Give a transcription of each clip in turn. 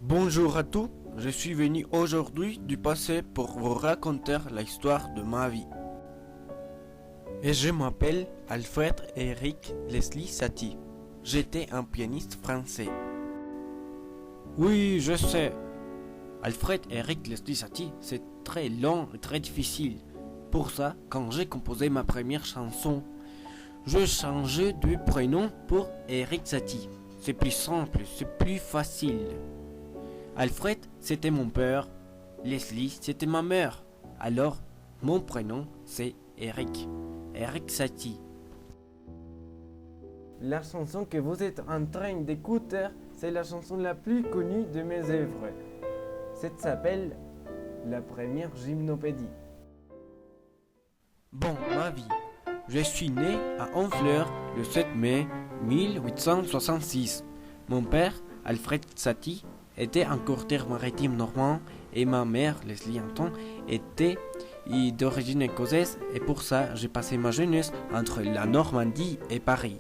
Bonjour à tous, je suis venu aujourd'hui du passé pour vous raconter l'histoire de ma vie. Et je m'appelle Alfred Eric Leslie Satie. J'étais un pianiste français. Oui, je sais. Alfred Eric Leslie Satie, c'est très long et très difficile. Pour ça, quand j'ai composé ma première chanson, je changeais de prénom pour Eric Satie. C'est plus simple, c'est plus facile. Alfred, c'était mon père. Leslie, c'était ma mère. Alors, mon prénom, c'est Eric. Eric Satie. La chanson que vous êtes en train d'écouter, c'est la chanson la plus connue de mes œuvres. Cette s'appelle La première gymnopédie. Bon, ma vie. Je suis né à Honfleur le 7 mai 1866. Mon père, Alfred Satie, était un courtier maritime normand et ma mère, Leslie Anton, était d'origine écossaise et pour ça, j'ai passé ma jeunesse entre la Normandie et Paris.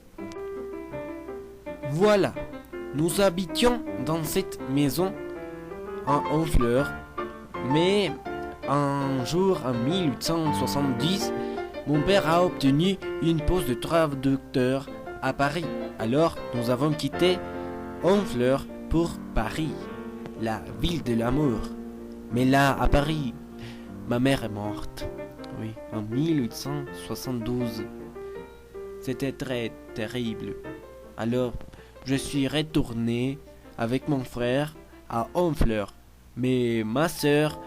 Voilà, nous habitions dans cette maison en Honfleur, mais un jour en 1870, mon père a obtenu une poste de traducteur à Paris. Alors, nous avons quitté Honfleur pour Paris, la ville de l'amour. Mais là, à Paris, ma mère est morte. Oui, en 1872. C'était très terrible. Alors, je suis retourné avec mon frère à Honfleur. Mais ma sœur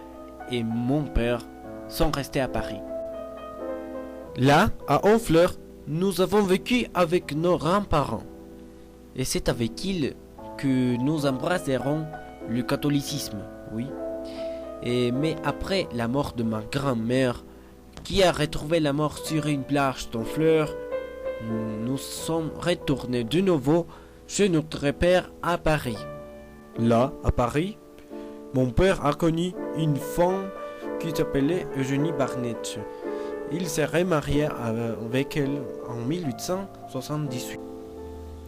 et mon père sont restés à Paris. Là, à Honfleur, nous avons vécu avec nos grands-parents. Et c'est avec ils que nous embrasserons le catholicisme, oui. Mais après la mort de ma grand-mère, qui a retrouvé la mort sur une plage d'Honfleur, nous sommes retournés de nouveau chez notre père à Paris. Là, à Paris, mon père a connu une femme qui s'appelait Eugénie Barnett. Il s'est remarié avec elle en 1878.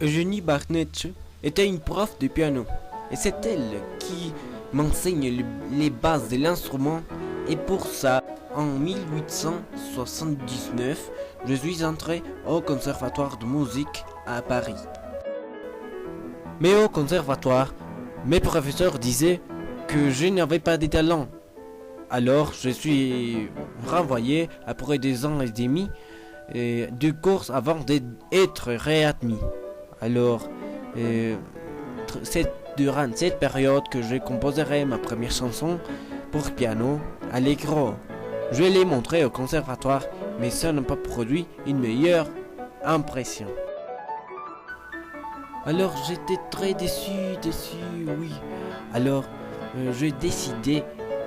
Eugénie Barnett était une prof de piano et c'est elle qui m'enseigne les bases de l'instrument et pour ça, en 1879, je suis entré au conservatoire de musique à Paris. Mais au conservatoire, mes professeurs disaient que je n'avais pas de talent. Alors je suis renvoyé après 2 ans et demi de course avant d'être réadmis. Alors, c'est durant cette période que je composerai ma première chanson pour piano, Allegro. Je l'ai montré au conservatoire, mais ça n'a pas produit une meilleure impression. Alors j'étais très déçu, oui. Alors j'ai décidé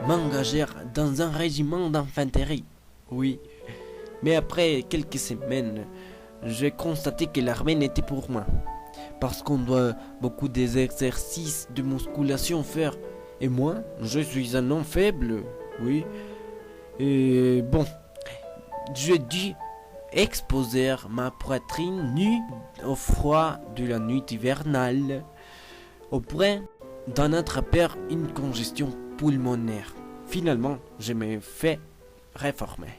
m'engager dans un régiment d'infanterie, oui. Mais après quelques semaines, j'ai constaté que l'armée n'était pour moi. Parce qu'on doit beaucoup d'exercices de musculation faire. Et moi, je suis un homme faible, oui. Et bon, j'ai dû exposer ma poitrine nue au froid de la nuit hivernale, au point d'en attraper une congestion pulmonaire. Finalement, je me fais réformer.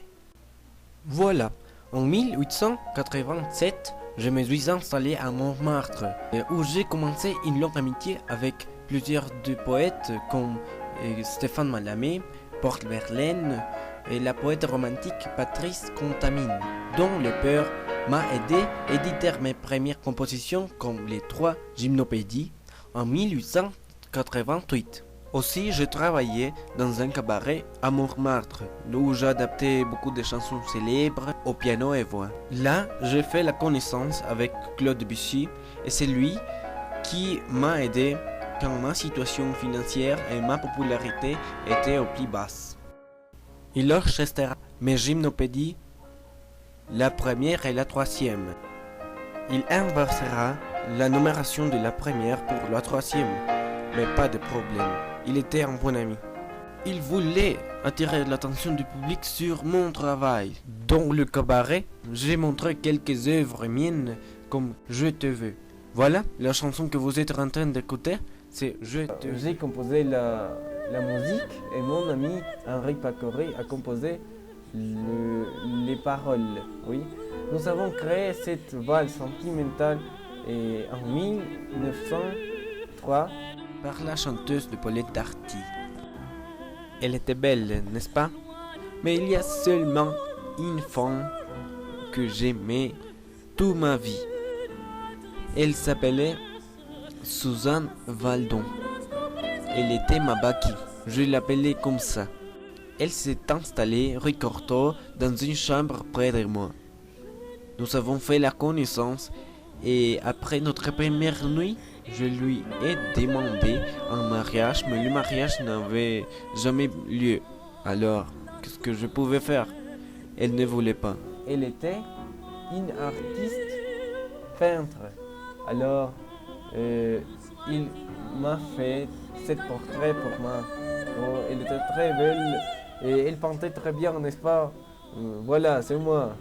Voilà, en 1887, je me suis installé à Montmartre, où j'ai commencé une longue amitié avec plusieurs de poètes comme Stéphane Mallarmé, Paul Verlaine et la poète romantique Patrice Contamine, dont le père m'a aidé à éditer mes premières compositions comme les 3 gymnopédies en 1888. Aussi, je travaillais dans un cabaret à Montmartre, où j'adaptais beaucoup de chansons célèbres au piano et voix. Là, j'ai fait la connaissance avec Claude Debussy et c'est lui qui m'a aidé quand ma situation financière et ma popularité étaient au plus basse. Il orchestrera mes gymnopédies, la première et la 3e. Il inversera la numération de la première pour la 3e, mais pas de problème. Il était un bon ami. Il voulait attirer l'attention du public sur mon travail. Dans le cabaret, j'ai montré quelques œuvres miennes comme Je te veux. Voilà, la chanson que vous êtes en train d'écouter, c'est Je te veux. J'ai composé la musique et mon ami Henri Pacoré a composé les paroles. Oui. Nous avons créé cette valse sentimentale en 1903 par la chanteuse de Paulette Darty. Elle était belle, n'est-ce pas? Mais il y a seulement une femme que j'aimais toute ma vie. Elle s'appelait Suzanne Valdon. Elle était ma baki. Je l'appelais comme ça. Elle s'est installée, rue Cortot, dans une chambre près de moi. Nous avons fait la connaissance et après notre première nuit, je lui ai demandé un mariage, mais le mariage n'avait jamais lieu. Alors, qu'est-ce que je pouvais faire? Elle ne voulait pas. Elle était une artiste peintre. Alors, il m'a fait ce portrait pour moi. Oh, elle était très belle et elle peintait très bien, n'est-ce pas? Voilà, c'est moi.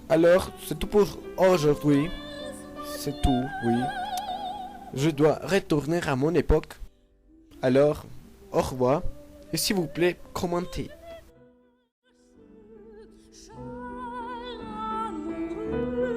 Alors, c'est tout pour aujourd'hui. C'est tout, oui. Je dois retourner à mon époque. Alors, au revoir. Et s'il vous plaît, commentez. L'amour